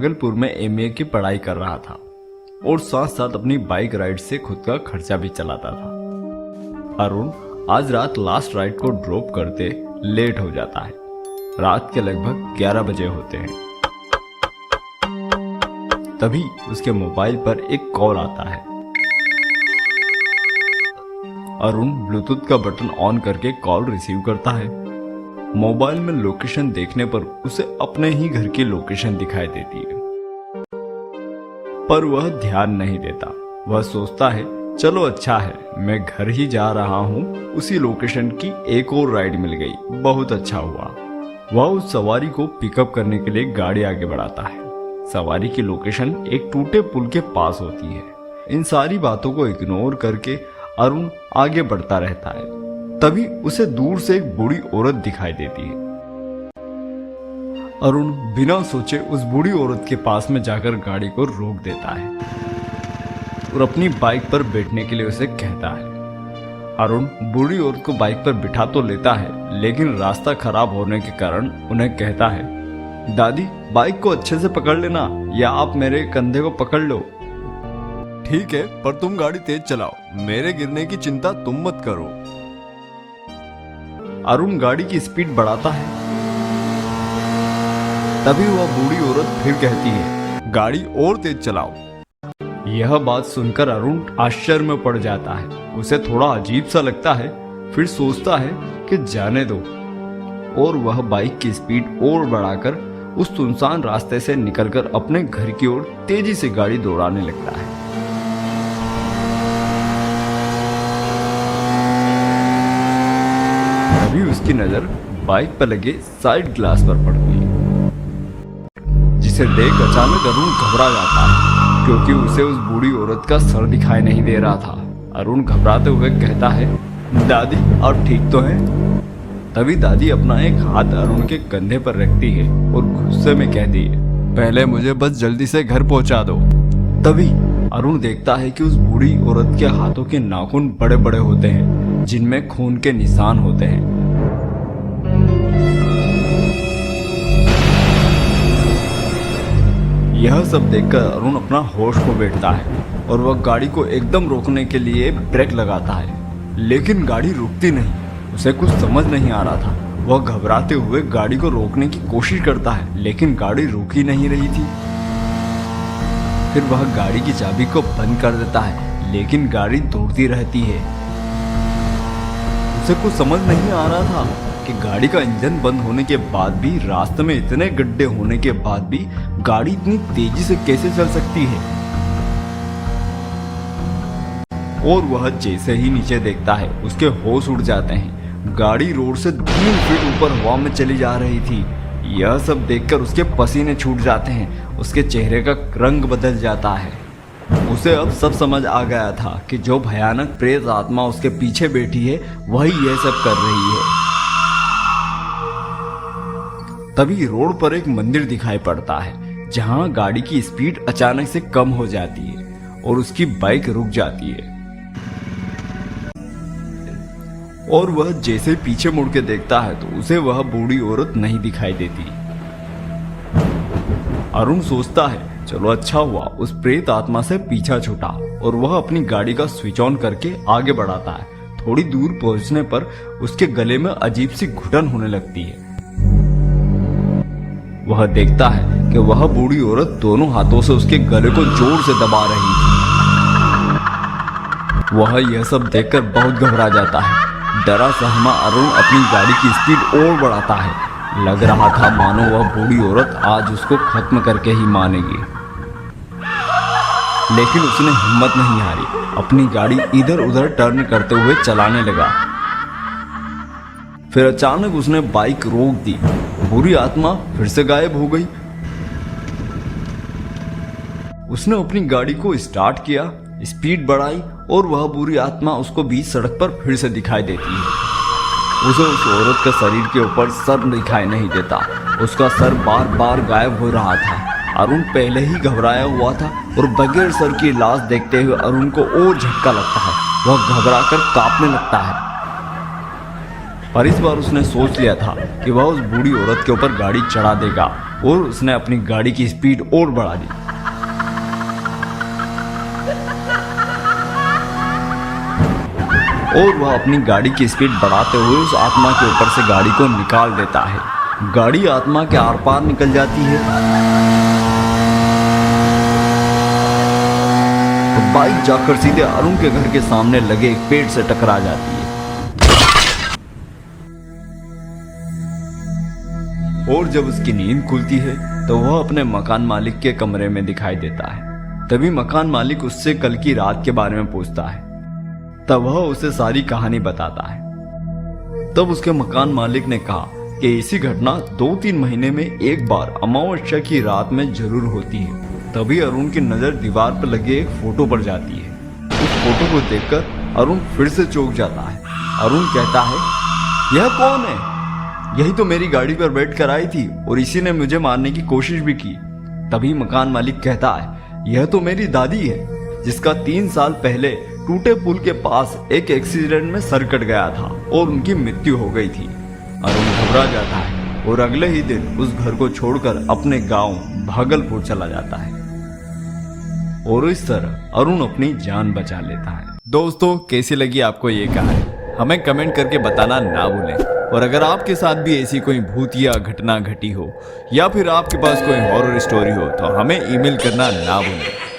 भागलपुर में एमए की पढ़ाई कर रहा था और साथ साथ अपनी बाइक राइड से खुद का खर्चा भी चलाता था। अरुण आज रात लास्ट राइड को ड्रॉप करते लेट हो जाता है। रात के लगभग 11 बजे होते हैं। तभी उसके मोबाइल पर एक कॉल आता है। अरुण ब्लूटूथ का बटन ऑन करके कॉल रिसीव करता है। मोबाइल में लोकेशन देखने पर उसे अपने ही घर की लोकेशन दिखाई देती है, पर वह ध्यान नहीं देता। वह सोचता है चलो अच्छा है, मैं घर ही जा रहा हूँ, उसी लोकेशन की एक और राइड मिल गई, बहुत अच्छा हुआ। वह उस सवारी को पिकअप करने के लिए गाड़ी आगे बढ़ाता है। सवारी की लोकेशन एक टूटे पुल के पास होती है। इन सारी बातों को इग्नोर करके अरुण आगे बढ़ता रहता है। तभी उसे दूर से एक बूढ़ी औरत दिखाई देती है। अरुण बिना सोचे उस बूढ़ी औरत के पास में जाकर गाड़ी को रोक देता है और अपनी बाइक पर बैठने के लिए उसे कहता है। अरुण बूढ़ी औरत को बाइक पर बिठा तो लेता है, लेकिन रास्ता खराब होने के कारण उन्हें कहता है, दादी बाइक को अच्छे से पकड़ लेना या आप मेरे कंधे को पकड़ लो। ठीक है, पर तुम गाड़ी तेज चलाओ, मेरे गिरने की चिंता तुम मत करो। अरुण गाड़ी की स्पीड बढ़ाता है। तभी वह बूढ़ी औरत फिर कहती है, गाड़ी और तेज चलाओ। यह बात सुनकर अरुण आश्चर्य में पड़ जाता है। उसे थोड़ा अजीब सा लगता है, फिर सोचता है कि जाने दो, और वह बाइक की स्पीड और बढ़ाकर उस सुनसान रास्ते से निकलकर अपने घर की ओर तेजी से गाड़ी दौड़ाने लगता है। तभी उसकी नजर बाइक पर लगे साइड ग्लास पर पड़ती है, जिसे देख अचानक अरुण घबरा जाता है, क्योंकि उसे उस बूढ़ी औरत का सर दिखाई नहीं दे रहा था। अरुण घबराते हुए कहता है, दादी आप ठीक तो हैं? तभी दादी अपना एक हाथ अरुण के कंधे पर रखती है और गुस्से में कहती है, पहले मुझे बस जल्दी से घर पहुंचा दो। तभी अरुण देखता है कि उस बूढ़ी औरत के हाथों के नाखून बड़े बड़े होते हैं, जिनमें खून के निशान होते हैं। यह सब देखकर अरुण अपना होश खो बैठता है और वह गाड़ी को एकदम रोकने के लिए ब्रेक लगाता है, लेकिन गाड़ी रुकती नहीं। उसे कुछ समझ नहीं आ रहा था। वह घबराते हुए गाड़ी को रोकने की कोशिश करता है, लेकिन गाड़ी रुक ही नहीं रही थी। फिर वह गाड़ी की चाबी को बंद कर देता है, लेकिन गाड़ी दौड़ती रहती है। उसे कुछ समझ नहीं आ रहा था कि गाड़ी का इंजन बंद होने के बाद भी, रास्ते में इतने गड्ढे होने के बाद भी गाड़ी इतनी तेजी से कैसे चल सकती है। और वह जैसे ही नीचे देखता है, उसके होश उड़ जाते हैं। गाड़ी रोड से 3 फीट ऊपर हवा में चली जा रही थी। यह सब देखकर उसके पसीने छूट जाते हैं, उसके चेहरे का रंग बदल जाता है। उसे अब सब समझ आ गया था कि जो भयानक प्रेत आत्मा उसके पीछे बैठी है, वही यह सब कर रही है। तभी रोड पर एक मंदिर दिखाई पड़ता है, जहां गाड़ी की स्पीड अचानक से कम हो जाती है और उसकी बाइक रुक जाती है। और वह जैसे पीछे मुड़ के देखता है तो उसे वह बूढ़ी औरत नहीं दिखाई देती। अरुण सोचता है चलो अच्छा हुआ उस प्रेत आत्मा से पीछा छूटा, और वह अपनी गाड़ी का स्विच ऑन करके आगे बढ़ाता है। थोड़ी दूर पहुंचने पर उसके गले में अजीब सी घुटन होने लगती है। वह देखता है कि वह बूढ़ी औरत दोनों हाथों से उसके गले को जोर से दबा रही थी। वह यह सब देखकर बहुत घबरा जाता है। डरा सहमा अरुण अपनी गाड़ी की स्पीड और बढ़ाता है। लग रहा था मानो वह बूढ़ी औरत आज उसको खत्म करके ही मानेगी, लेकिन उसने हिम्मत नहीं हारी। अपनी गाड़ी इधर उधर टर्न करते हुए चलाने लगा। फिर अचानक उसने बाइक रोक दी। बुरी आत्मा फिर से गायब हो गई। उसने अपनी गाड़ी को स्टार्ट किया, स्पीड बढ़ाई, और वह बुरी आत्मा उसको बीच सड़क पर फिर से दिखाई देती है। उसे उस औरत के शरीर के ऊपर सर दिखाई नहीं देता। उसका सर बार बार गायब हो रहा था। अरुण पहले ही घबराया हुआ था और बगैर सर की लाश देखते हुए अरुण को और झटका लगता है। वह घबराकर कांपने लगता है। पर इस बार उसने सोच लिया था कि वह उस बूढ़ी औरत के ऊपर गाड़ी चढ़ा देगा और उसने अपनी गाड़ी की स्पीड और बढ़ा दी। और वह अपनी गाड़ी की स्पीड बढ़ाते हुए उस आत्मा के ऊपर से गाड़ी को निकाल देता है। गाड़ी आत्मा के आर पार निकल जाती है तो बाइक जाकर सीधे अरुण के घर के सामने लगे एक पेड़ से टकरा जाती है। और जब उसकी नींद खुलती है तो वह अपने मकान मालिक के कमरे में दिखाई देता है। तभी मकान मालिक उससे कल की रात के बारे में पूछता है। तब वह उसे सारी कहानी बताता है। तब उसके मकान मालिक ने कहा कि ऐसी घटना 2-3 महीने में एक बार अमावस्या की रात में जरूर होती है। तभी अरुण की नजर दीवार पर लगे एक फोटो पर जाती है। उस फोटो को देखकर अरुण फिर से चौंक जाता है। अरुण कहता है, यह कौन है? यही तो मेरी गाड़ी पर बैठ कर आई थी और इसी ने मुझे मारने की कोशिश भी की। तभी मकान मालिक कहता है, यह तो मेरी दादी है जिसका 3 साल पहले टूटे पुल के पास एक एक्सीडेंट में सर कट गया था और उनकी मृत्यु हो गई थी। अरुण घबरा जाता है और अगले ही दिन उस घर को छोड़कर अपने गांव भागलपुर चला जाता है और इस तरह अरुण अपनी जान बचा लेता है। दोस्तों, कैसी लगी आपको ये कहानी? हमें कमेंट करके बताना ना भूलें। और अगर आपके साथ भी ऐसी कोई भूतिया घटना घटी हो या फिर आपके पास कोई हॉरर स्टोरी हो तो हमें ईमेल करना ना भूलें।